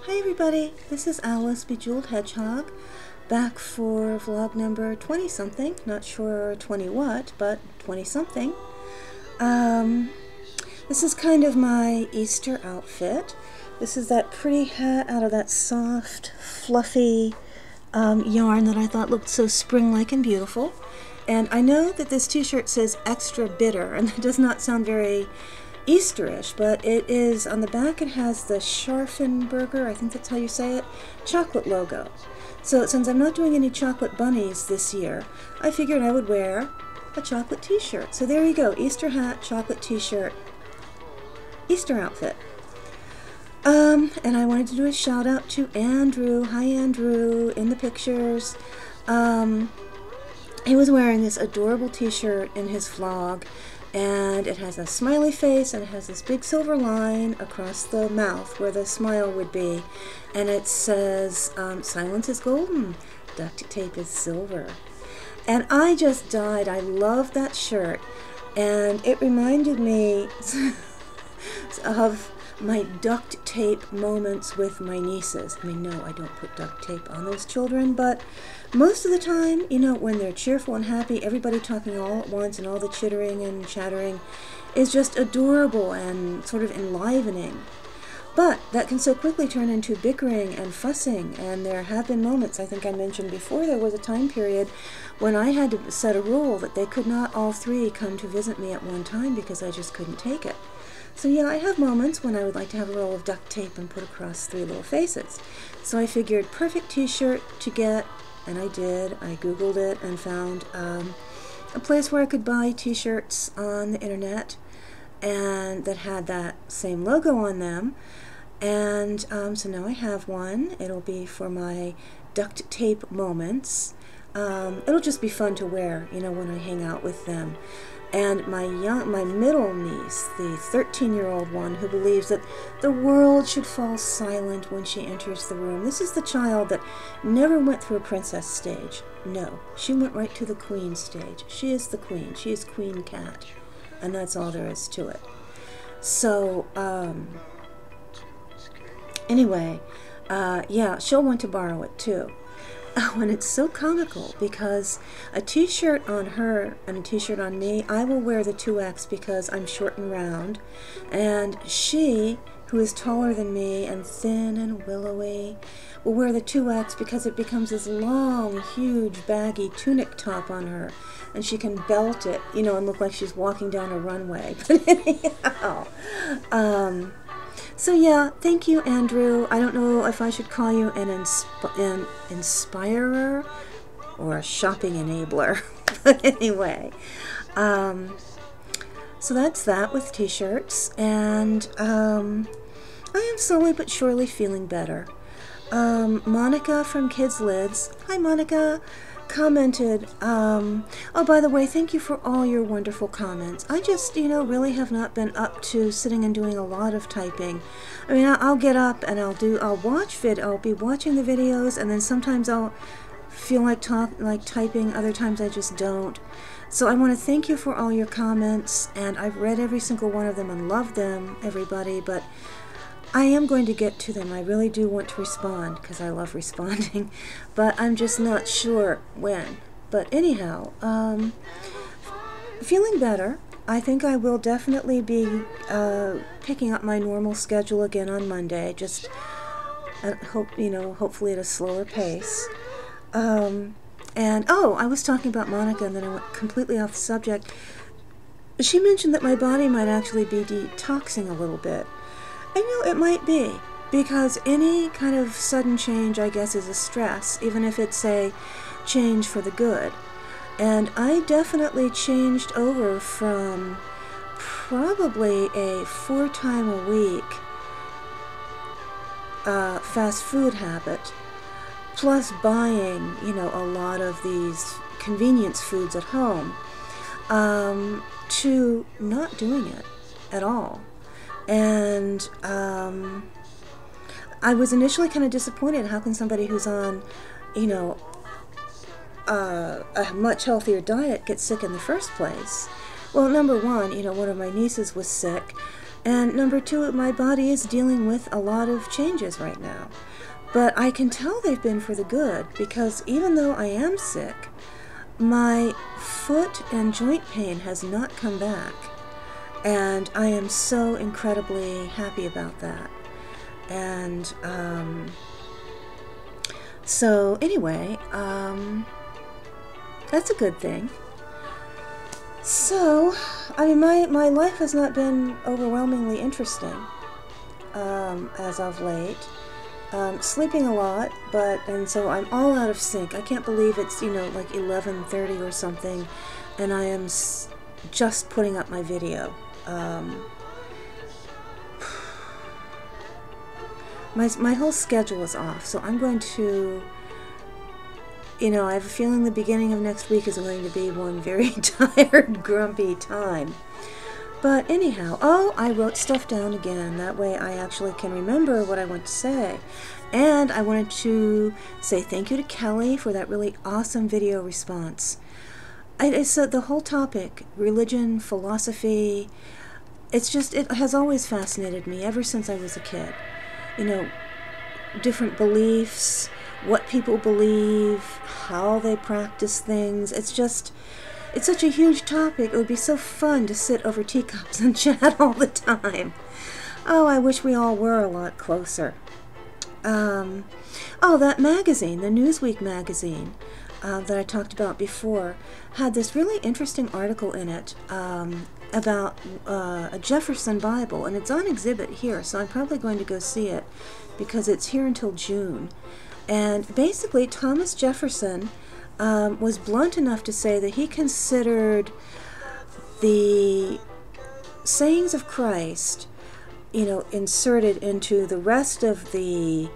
Hi everybody, this is Alice Bejeweled Hedgehog, back for vlog number 20-something, not sure 20 what, but 20-something. This is kind of my Easter outfit. This is that pretty hat out of that soft, fluffy yarn that I thought looked so spring-like and beautiful. And I know that this t-shirt says extra bitter, and that does not sound very Easterish, but it is, on the back it has the Scharfenberger, I think that's how you say it, chocolate logo. So since I'm not doing any chocolate bunnies this year, I figured I would wear a chocolate t-shirt. So there you go, Easter hat, chocolate t-shirt, Easter outfit. And I wanted to do a shout out to Andrew. Hi Andrew, in the pictures. He was wearing this adorable t-shirt in his vlog, and it has a smiley face, and it has this big silver line across the mouth where the smile would be, and it says, silence is golden, duct tape is silver. And I just died. I love that shirt, and it reminded me of my duct tape moments with my nieces. I mean, no, I don't put duct tape on those children, but most of the time, you know, when they're cheerful and happy, everybody talking all at once and all the chittering and chattering is just adorable and sort of enlivening. But that can so quickly turn into bickering and fussing, and there have been moments, I think I mentioned before, there was a time period when I had to set a rule that they could not all three come to visit me at one time because I just couldn't take it. So yeah, I have moments when I would like to have a roll of duct tape and put across three little faces. So I figured perfect t-shirt to get, and I did. I Googled it and found a place where I could buy t-shirts on the internet and that had that same logo on them. And so now I have one. It'll be for my duct tape moments. It'll just be fun to wear, you know, when I hang out with them. And my middle niece, the 13-year-old one who believes that the world should fall silent when she enters the room. This is the child that never went through a princess stage. No, she went right to the queen stage. She is the queen. She is Queen Cat. And that's all there is to it. So, anyway, yeah, she'll want to borrow it too. Oh, and it's so comical because a t-shirt on her and a t-shirt on me, I will wear the 2X because I'm short and round, and she, who is taller than me and thin and willowy, will wear the 2X because it becomes this long, huge, baggy tunic top on her, and she can belt it, you know, and look like she's walking down a runway. But anyhow, so yeah, thank you, Andrew. I don't know if I should call you an inspirer or a shopping enabler. But anyway, so that's that with t-shirts, and I am slowly but surely feeling better. Monica from Kids Lids, hi Monica, commented, oh, by the way, thank you for all your wonderful comments. I just, you know, really have not been up to sitting and doing a lot of typing. I mean, I'll get up and I'll be watching the videos, and then sometimes I'll feel like typing, other times I just don't. So I want to thank you for all your comments, and I've read every single one of them and loved them, everybody, but I am going to get to them. I really do want to respond because I love responding, but I'm just not sure when. But anyhow, feeling better. I think I will definitely be picking up my normal schedule again on Monday. Just hopefully at a slower pace. And oh, I was talking about Monica, and then I went completely off the subject. She mentioned that my body might actually be detoxing a little bit. And you know, it might be, because any kind of sudden change, I guess, is a stress, even if it's a change for the good. And I definitely changed over from probably a 4-time-a-week fast food habit, plus buying, you know, a lot of these convenience foods at home, to not doing it at all. And I was initially kind of disappointed. How can somebody who's on, you know, a much healthier diet get sick in the first place? Well, number one, you know, one of my nieces was sick, And number two, my body is dealing with a lot of changes right now. But I can tell they've been for the good, because even though I am sick, my foot and joint pain has not come back. And I am so incredibly happy about that. And so anyway, that's a good thing. So, I mean, my life has not been overwhelmingly interesting as of late. Sleeping a lot, and so I'm all out of sync. I can't believe it's, like 11:30 or something, and I am just putting up my video. My whole schedule is off, so I'm going to, I have a feeling the beginning of next week is going to be one very tired, grumpy time. But anyhow, I wrote stuff down again. That way I actually can remember what I want to say. And I wanted to say thank you to Kelly for that really awesome video response. I said the whole topic, religion, philosophy, it has always fascinated me ever since I was a kid. Different beliefs, what people believe, how they practice things. It's such a huge topic. It would be so fun to sit over teacups and chat all the time. Oh, I wish we all were a lot closer. That magazine, the Newsweek magazine that I talked about before, had this really interesting article in it about a Jefferson Bible, and it's on exhibit here, so I'm probably going to go see it because it's here until June. And basically, Thomas Jefferson was blunt enough to say that he considered the sayings of Christ, inserted into the rest of the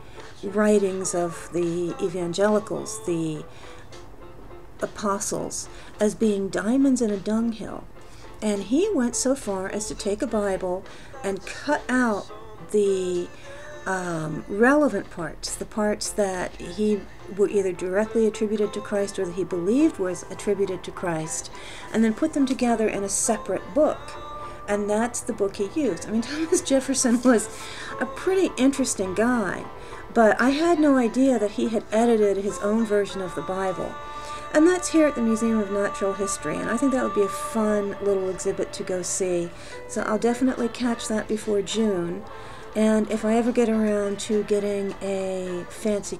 writings of the evangelicals, the apostles, as being diamonds in a dunghill. And he went so far as to take a Bible and cut out the relevant parts, the parts that he were either directly attributed to Christ or that he believed was attributed to Christ, and then put them together in a separate book. And that's the book he used. I mean, Thomas Jefferson was a pretty interesting guy, but I had no idea that he had edited his own version of the Bible. And that's here at the Museum of Natural History, and I think that would be a fun little exhibit to go see. So I'll definitely catch that before June. And if I ever get around to getting a fancy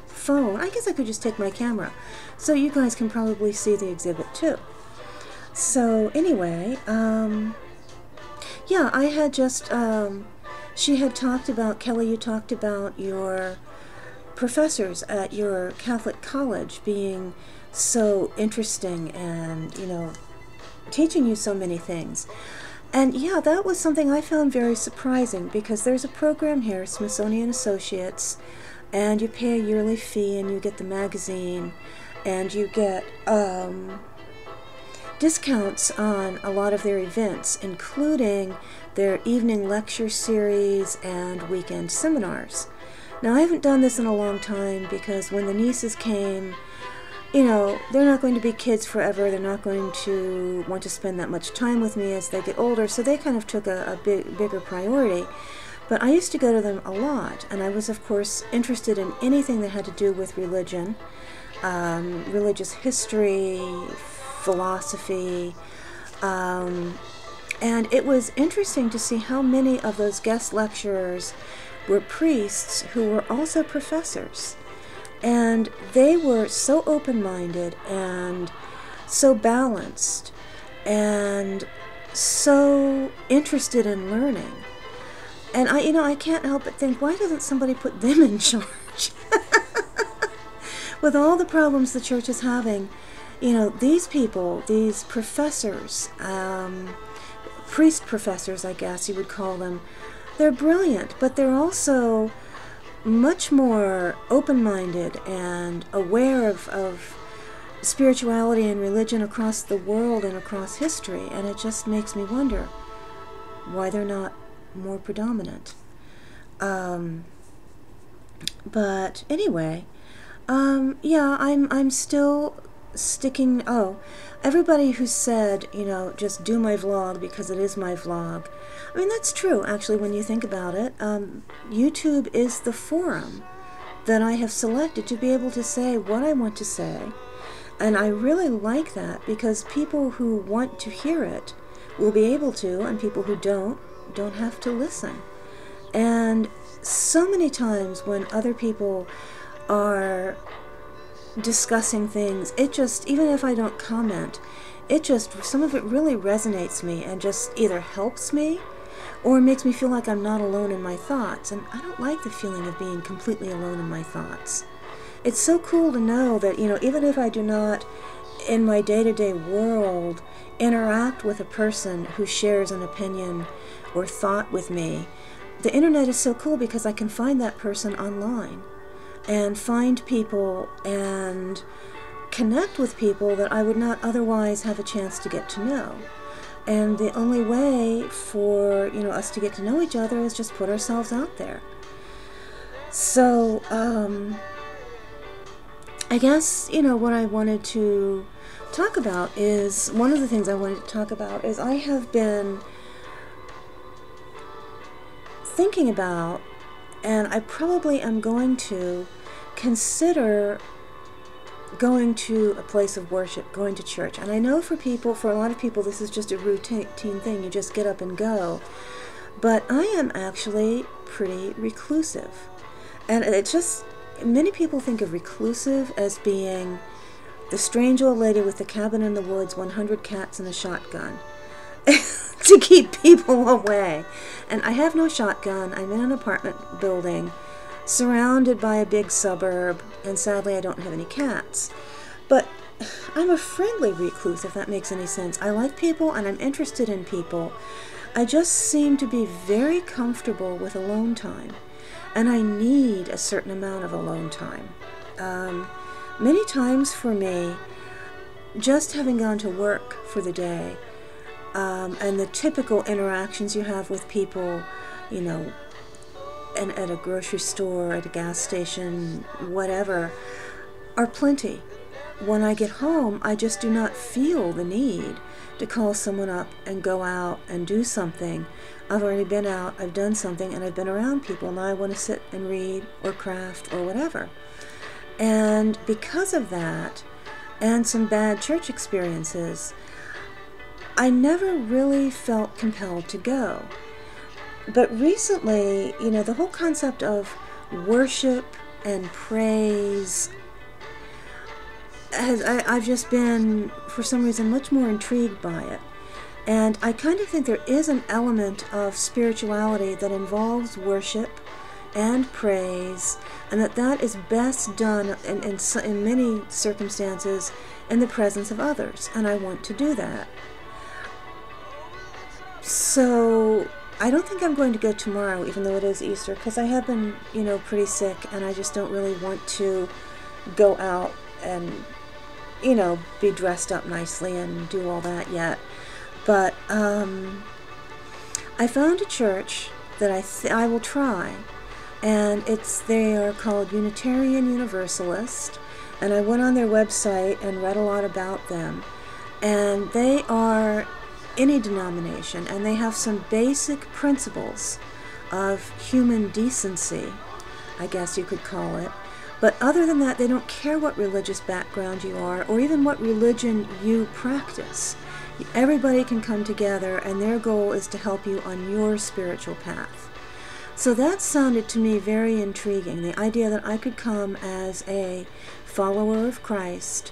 phone, I guess I could just take my camera. So you guys can probably see the exhibit too. So anyway, yeah, I had just, she had talked about, Kelly, you talked about your professors at your Catholic college being so interesting and, teaching you so many things. And yeah, that was something I found very surprising, because there's a program here, Smithsonian Associates, and you pay a yearly fee and you get the magazine, and you get discounts on a lot of their events, including their evening lecture series and weekend seminars. Now, I haven't done this in a long time because when the nieces came, they're not going to be kids forever. They're not going to want to spend that much time with me as they get older, so they kind of took a bigger priority. But I used to go to them a lot, and I was, of course, interested in anything that had to do with religion, religious history, philosophy, and it was interesting to see how many of those guest lecturers were priests who were also professors. And they were so open-minded and so balanced and so interested in learning. And I can't help but think, why doesn't somebody put them in charge? With all the problems the church is having, these people, these professors, priest professors, I guess you would call them, they're brilliant, but they're also much more open-minded and aware of spirituality and religion across the world and across history, and it just makes me wonder why they're not more predominant. But anyway, yeah, I'm still everybody who said, just do my vlog because it is my vlog. I mean, that's true, actually, when you think about it. YouTube is the forum that I have selected to be able to say what I want to say. And I really like that, because people who want to hear it will be able to, and people who don't have to listen. And so many times when other people are discussing things, it just, even if I don't comment, some of it really resonates me and just either helps me or makes me feel like I'm not alone in my thoughts. And I don't like the feeling of being completely alone in my thoughts. It's so cool to know that, even if I do not, in my day-to-day world, interact with a person who shares an opinion or thought with me, the internet is so cool because I can find that person online and find people and connect with people that I would not otherwise have a chance to get to know. And the only way for, us to get to know each other is just put ourselves out there. So, I guess, what I wanted to talk about is, one of the things I wanted to talk about is I have been thinking about, and I probably am going to consider going to a place of worship, going to church. And I know for a lot of people, this is just a routine thing. You just get up and go. But I am actually pretty reclusive. And many people think of reclusive as being the strange old lady with the cabin in the woods, 100 cats and a shotgun to keep people away. And I have no shotgun. I'm in an apartment building surrounded by a big suburb, and sadly I don't have any cats. But I'm a friendly recluse, if that makes any sense. I like people and I'm interested in people. I just seem to be very comfortable with alone time, and I need a certain amount of alone time. Many times for me, just having gone to work for the day, and the typical interactions you have with people, and at a grocery store, at a gas station, whatever, are plenty. When I get home, I just do not feel the need to call someone up and go out and do something. I've already been out, I've done something, and I've been around people. Now I want to sit and read or craft or whatever. And because of that, and some bad church experiences, I never really felt compelled to go. But recently, the whole concept of worship and praise, I've just been, for some reason, much more intrigued by it. And I kind of think there is an element of spirituality that involves worship and praise, and that is best done in many circumstances in the presence of others, and I want to do that. So I don't think I'm going to go tomorrow, even though it is Easter, because I have been, pretty sick, and I just don't really want to go out and, be dressed up nicely and do all that yet. But I found a church that I will try, and they are called Unitarian Universalist, and I went on their website and read a lot about them, and they are any denomination, and they have some basic principles of human decency, I guess you could call it. But other than that, they don't care what religious background you are or even what religion you practice. Everybody can come together, and their goal is to help you on your spiritual path. So that sounded to me very intriguing, the idea that I could come as a follower of Christ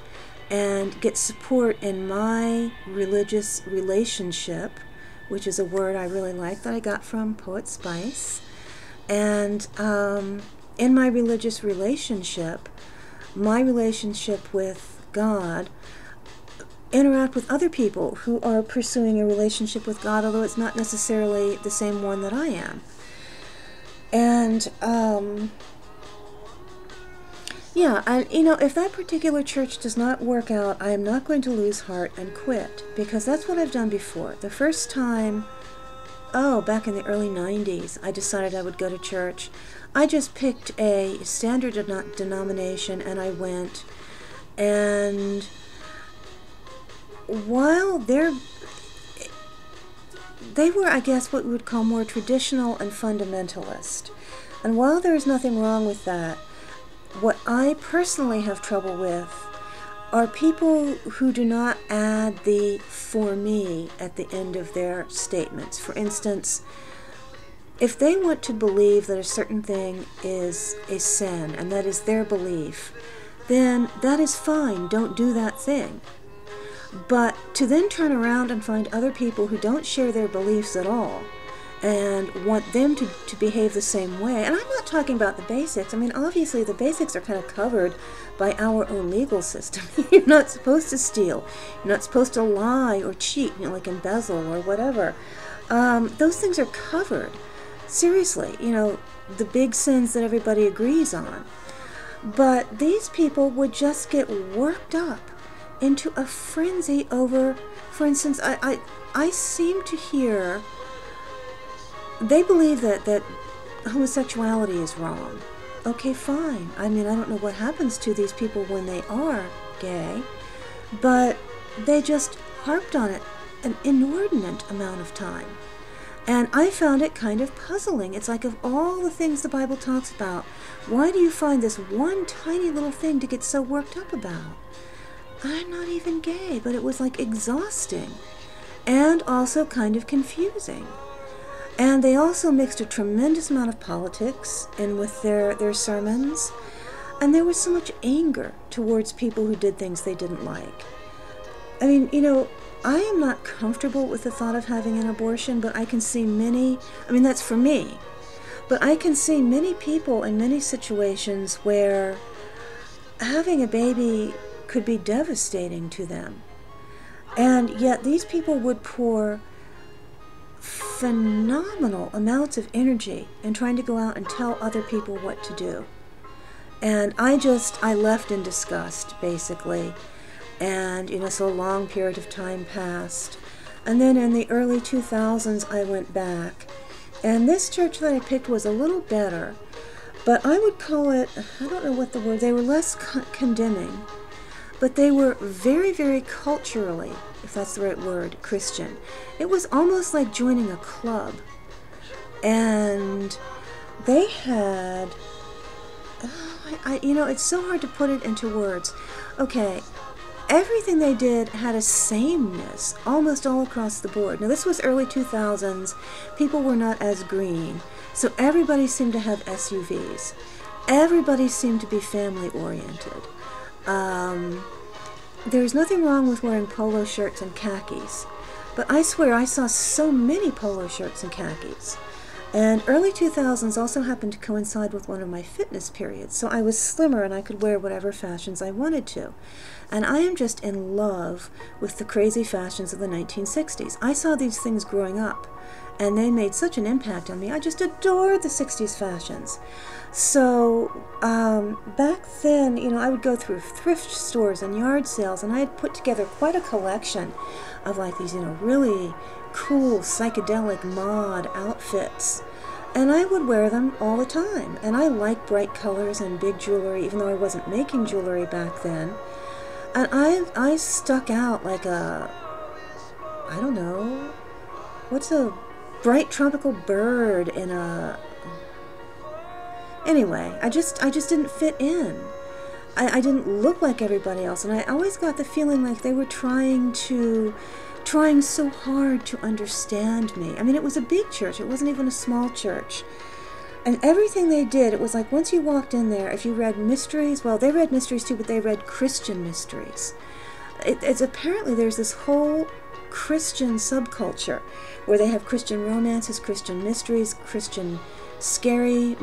and get support in my religious relationship, which is a word I really like that I got from Poet Spice. And in my religious relationship, my relationship with God, interact with other people who are pursuing a relationship with God, although it's not necessarily the same one that I am. And if that particular church does not work out, I am not going to lose heart and quit, because that's what I've done before. The first time, back in the early 90s, I decided I would go to church. I just picked a standard denomination, and I went, and while they were, I guess, what we would call more traditional and fundamentalist. And while there is nothing wrong with that, what I personally have trouble with are people who do not add the "for me" at the end of their statements. For instance, if they want to believe that a certain thing is a sin, and that is their belief, then that is fine. Don't do that thing. But to then turn around and find other people who don't share their beliefs at all and want them to behave the same way. And I'm not talking about the basics. I mean, obviously the basics are kind of covered by our own legal system. You're not supposed to steal. You're not supposed to lie or cheat, like embezzle or whatever. Those things are covered. Seriously, the big sins that everybody agrees on. But these people would just get worked up into a frenzy over, for instance, I seem to hear they believe that homosexuality is wrong. Okay, fine. I mean, I don't know what happens to these people when they are gay, but they just harped on it an inordinate amount of time. And I found it kind of puzzling. It's like, of all the things the Bible talks about, why do you find this one tiny little thing to get so worked up about? I'm not even gay, but it was like exhausting and also kind of confusing. And they also mixed a tremendous amount of politics in with their sermons. And there was so much anger towards people who did things they didn't like. I mean, I am not comfortable with the thought of having an abortion, but I can see that's for me, but I can see many people in many situations where having a baby could be devastating to them. And yet these people would pour phenomenal amounts of energy in trying to go out and tell other people what to do. And I left in disgust, basically. And, so a long period of time passed. And then in the early 2000s, I went back. And this church that I picked was a little better. But I would call it, I don't know what the word, they were less condemning. But they were very, very culturally, if that's the right word, Christian. It was almost like joining a club. And they had, it's so hard to put it into words. Okay. Everything they did had a sameness almost all across the board. Now, this was early 2000s. People were not as green. So everybody seemed to have SUVs. Everybody seemed to be family-oriented. There's nothing wrong with wearing polo shirts and khakis. But I swear I saw so many polo shirts and khakis. And early 2000s also happened to coincide with one of my fitness periods, so I was slimmer and I could wear whatever fashions I wanted to. And I am just in love with the crazy fashions of the 1960s. I saw these things growing up, and they made such an impact on me. I just adored the 60s fashions. So back then, I would go through thrift stores and yard sales, and I had put together quite a collection of like these, really cool psychedelic mod outfits, and I would wear them all the time. And I like bright colors and big jewelry, even though I wasn't making jewelry back then. And I stuck out like I don't know, what's a bright tropical bird in a, anyway, I just didn't fit in. I didn't look like everybody else, and I always got the feeling like they were trying so hard to understand me. I mean, it was a big church. It wasn't even a small church. And everything they did, it was like once you walked in there, if you read mysteries, well, they read mysteries too, but they read Christian mysteries. It's apparently there's this whole Christian subculture where they have Christian romances, Christian mysteries, Christian scary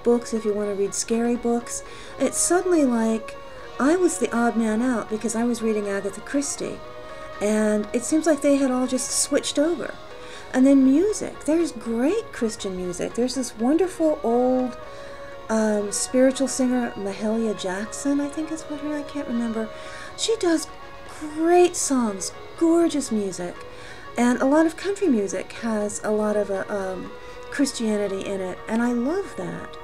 books, if you want to read scary books. It's suddenly like I was the odd man out because I was reading Agatha Christie. And it seems like they had all just switched over. And then music. There's great Christian music. There's this wonderful old spiritual singer, Mahalia Jackson, I think is what her, I can't remember. She does great songs, gorgeous music. And a lot of country music has a lot of Christianity in it, and I love that.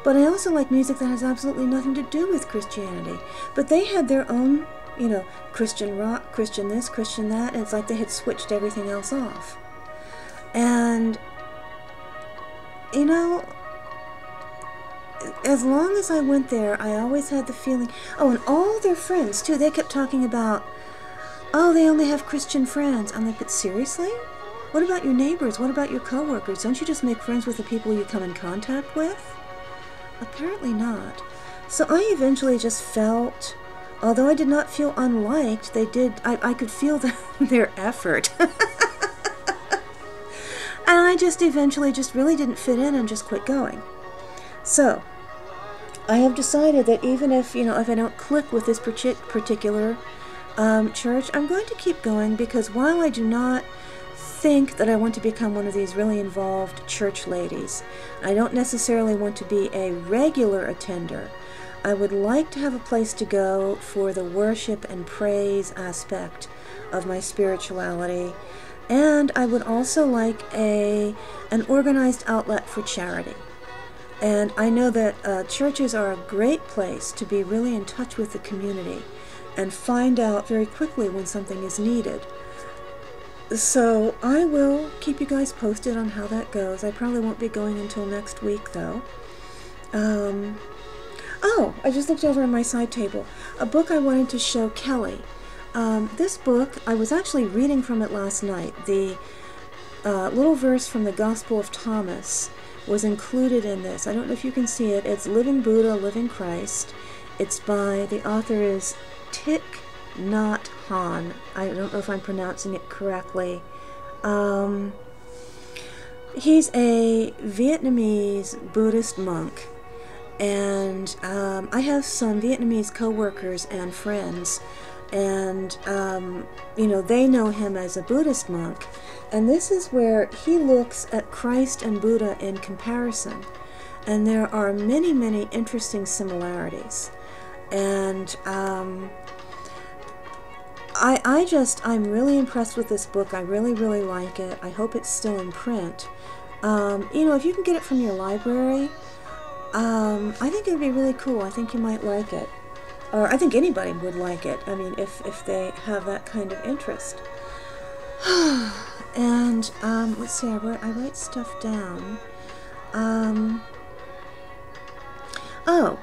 But I also like music that has absolutely nothing to do with Christianity. But they had their own you know, Christian rock, Christian this, Christian that, and it's like they had switched everything else off. And, you know, as long as I went there, I always had the feeling, oh, and all their friends, too, they kept talking about, oh, they only have Christian friends. I'm like, but seriously? What about your neighbors? What about your coworkers? Don't you just make friends with the people you come in contact with? Apparently not. So I eventually just felt, although I did not feel unliked, I could feel their effort. And I just eventually just really didn't fit in and just quit going. So, I have decided that even if, you know, if I don't click with this particular church, I'm going to keep going, because while I do not think that I want to become one of these really involved church ladies, I don't necessarily want to be a regular attender. I would like to have a place to go for the worship and praise aspect of my spirituality, and I would also like an organized outlet for charity. And I know that churches are a great place to be really in touch with the community and find out very quickly when something is needed. So I will keep you guys posted on how that goes. I probably won't be going until next week, though. Oh, I just looked over on my side table. A book I wanted to show Kelly. This book, I was actually reading from it last night. The little verse from the Gospel of Thomas was included in this. I don't know if you can see it. It's Living Buddha, Living Christ. It's by, the author is Thich Nhat Hanh. I don't know if I'm pronouncing it correctly. He's a Vietnamese Buddhist monk, and I have some Vietnamese co-workers and friends, and you know, they know him as a Buddhist monk, and this is where he looks at Christ and Buddha in comparison, and there are many, many interesting similarities. And I'm really impressed with this book. I really, really like it. I hope it's still in print. You know, if you can get it from your library, I think it would be really cool. I think you might like it. Or I think anybody would like it. I mean, if they have that kind of interest. And, let's see, I write stuff down. Oh,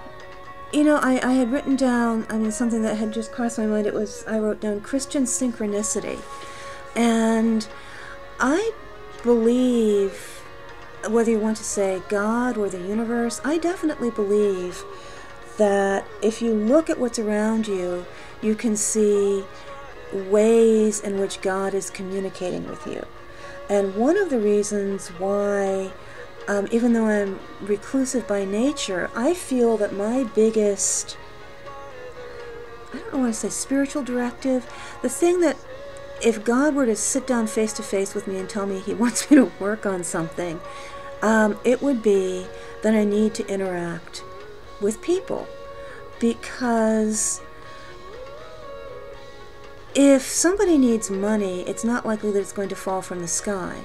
you know, I had written down, I mean, something that had just crossed my mind. It was, I wrote down Christian Synchronicity. And I believe, whether you want to say God or the universe, I definitely believe that if you look at what's around you, you can see ways in which God is communicating with you. And one of the reasons why, even though I'm reclusive by nature, I feel that my biggest, I don't know what to say, spiritual directive, the thing that if God were to sit down face to face with me and tell me he wants me to work on something, it would be that I need to interact with people. Because if somebody needs money, it's not likely that it's going to fall from the sky.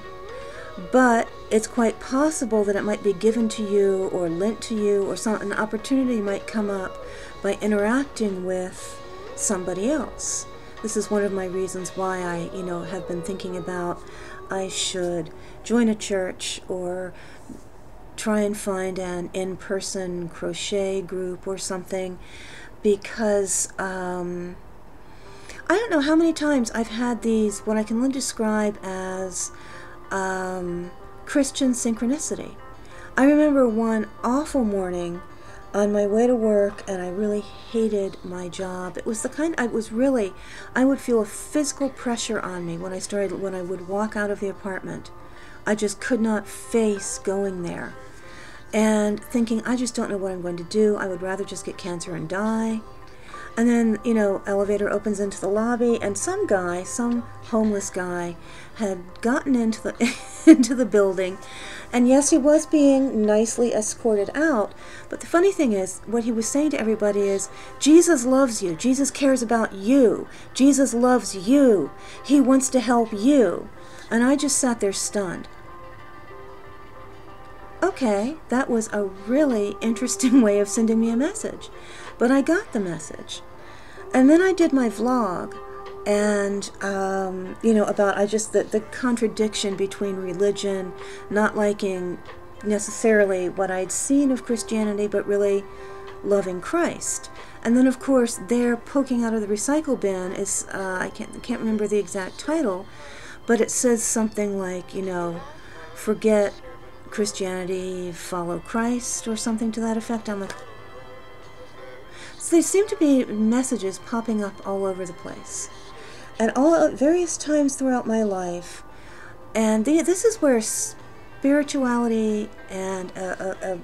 But it's quite possible that it might be given to you or lent to you, or an opportunity might come up by interacting with somebody else. This is one of my reasons why I, you know, have been thinking about I should join a church or try and find an in-person crochet group or something, because I don't know how many times I've had these, what I can only describe as Christian synchronicity. I remember one awful morning on my way to work, and I really hated my job. It was the kind, I would feel a physical pressure on me when I would walk out of the apartment. I just could not face going there. And thinking, I just don't know what I'm going to do. I would rather just get cancer and die. And then, you know, elevator opens into the lobby, and some guy, some homeless guy, had gotten into the building. And yes, he was being nicely escorted out. But the funny thing is, what he was saying to everybody is, Jesus loves you. Jesus cares about you. Jesus loves you. He wants to help you. And I just sat there stunned. Okay, that was a really interesting way of sending me a message. But I got the message. And then I did my vlog, and about the contradiction between religion, not liking necessarily what I'd seen of Christianity, but really loving Christ. And then, of course, there poking out of the recycle bin is I can't remember the exact title, but it says something like, forget Christianity, follow Christ, or something to that effect. I'm like, so there seem to be messages popping up all over the place, at various times throughout my life. And this is where spirituality and a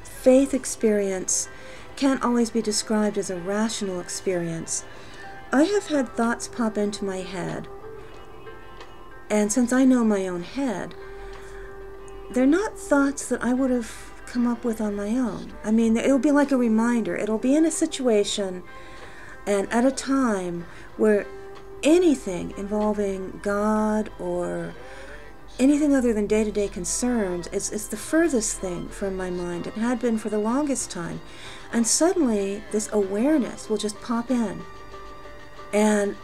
faith experience can't always be described as a rational experience. I have had thoughts pop into my head, and since I know my own head, they're not thoughts that I would have come up with on my own. I mean, it'll be like a reminder. It'll be in a situation and at a time where anything involving God or anything other than day-to-day concerns is the furthest thing from my mind, and had been for the longest time. And suddenly this awareness will just pop in. And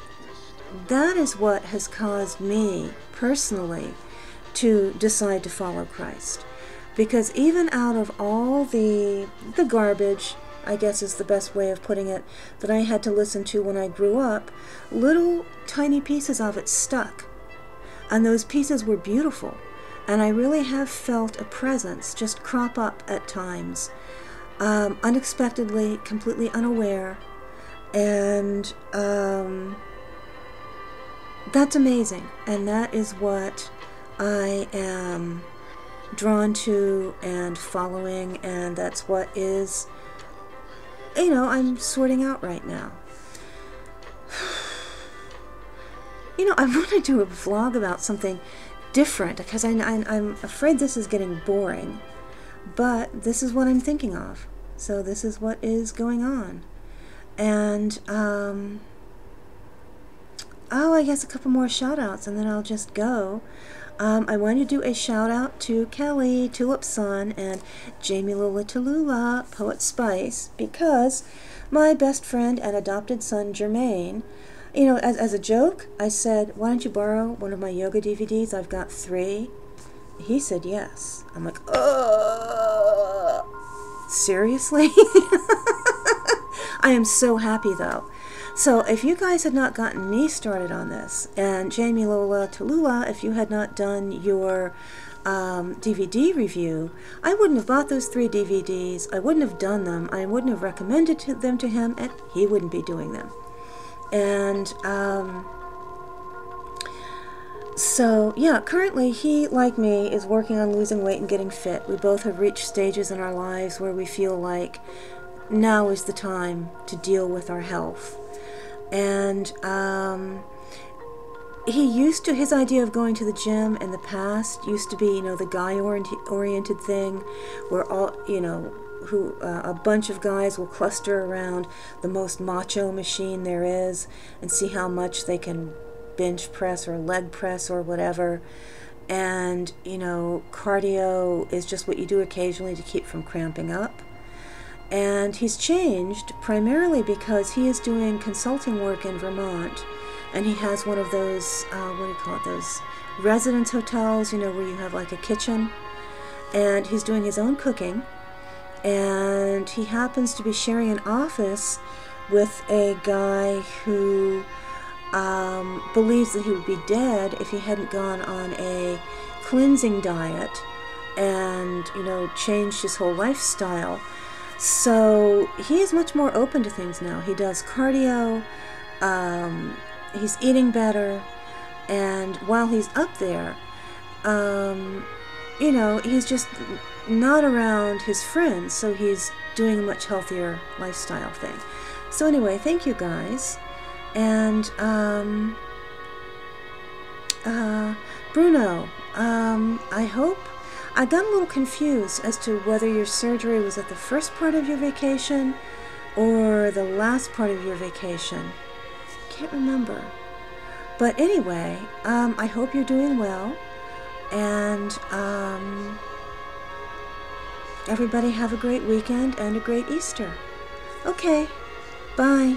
that is what has caused me personally to decide to follow Christ. Because even out of all the garbage, I guess is the best way of putting it, that I had to listen to when I grew up, little tiny pieces of it stuck. And those pieces were beautiful. And I really have felt a presence just crop up at times, unexpectedly, completely unaware. And that's amazing. And that is what I am drawn to and following, and that's what is, I'm sorting out right now. I want to do a vlog about something different, because I'm afraid this is getting boring, but this is what I'm thinking of. So this is what is going on. And, I guess a couple more shout-outs, and then I'll just go. I want to do a shout-out to Kelly, Tulip Sun, and Jamie Lola Tallulah, Poet Spice, because my best friend and adopted son, Jermaine, as a joke, I said, why don't you borrow one of my yoga DVDs? I've got 3. He said yes. I'm like, seriously? I am so happy, though. So if you guys had not gotten me started on this, and Jamie Lola Tallulah, if you had not done your DVD review, I wouldn't have bought those 3 DVDs, I wouldn't have done them, I wouldn't have recommended them to him, and he wouldn't be doing them. And so yeah, currently he, like me, is working on losing weight and getting fit. We both have reached stages in our lives where we feel like now is the time to deal with our health. And his idea of going to the gym in the past used to be, the guy-oriented thing, where a bunch of guys will cluster around the most macho machine there is and see how much they can bench press or leg press or whatever. And, cardio is just what you do occasionally to keep from cramping up. And he's changed primarily because he is doing consulting work in Vermont, and he has one of those, those residence hotels, where you have like a kitchen, and he's doing his own cooking, and he happens to be sharing an office with a guy who believes that he would be dead if he hadn't gone on a cleansing diet and, changed his whole lifestyle. So he is much more open to things now. He does cardio, he's eating better, and while he's up there, he's just not around his friends, so he's doing a much healthier lifestyle thing. So anyway, thank you guys. And Bruno, I got a little confused as to whether your surgery was at the first part of your vacation or the last part of your vacation. Can't remember. But anyway, I hope you're doing well, and everybody have a great weekend and a great Easter. Okay, bye.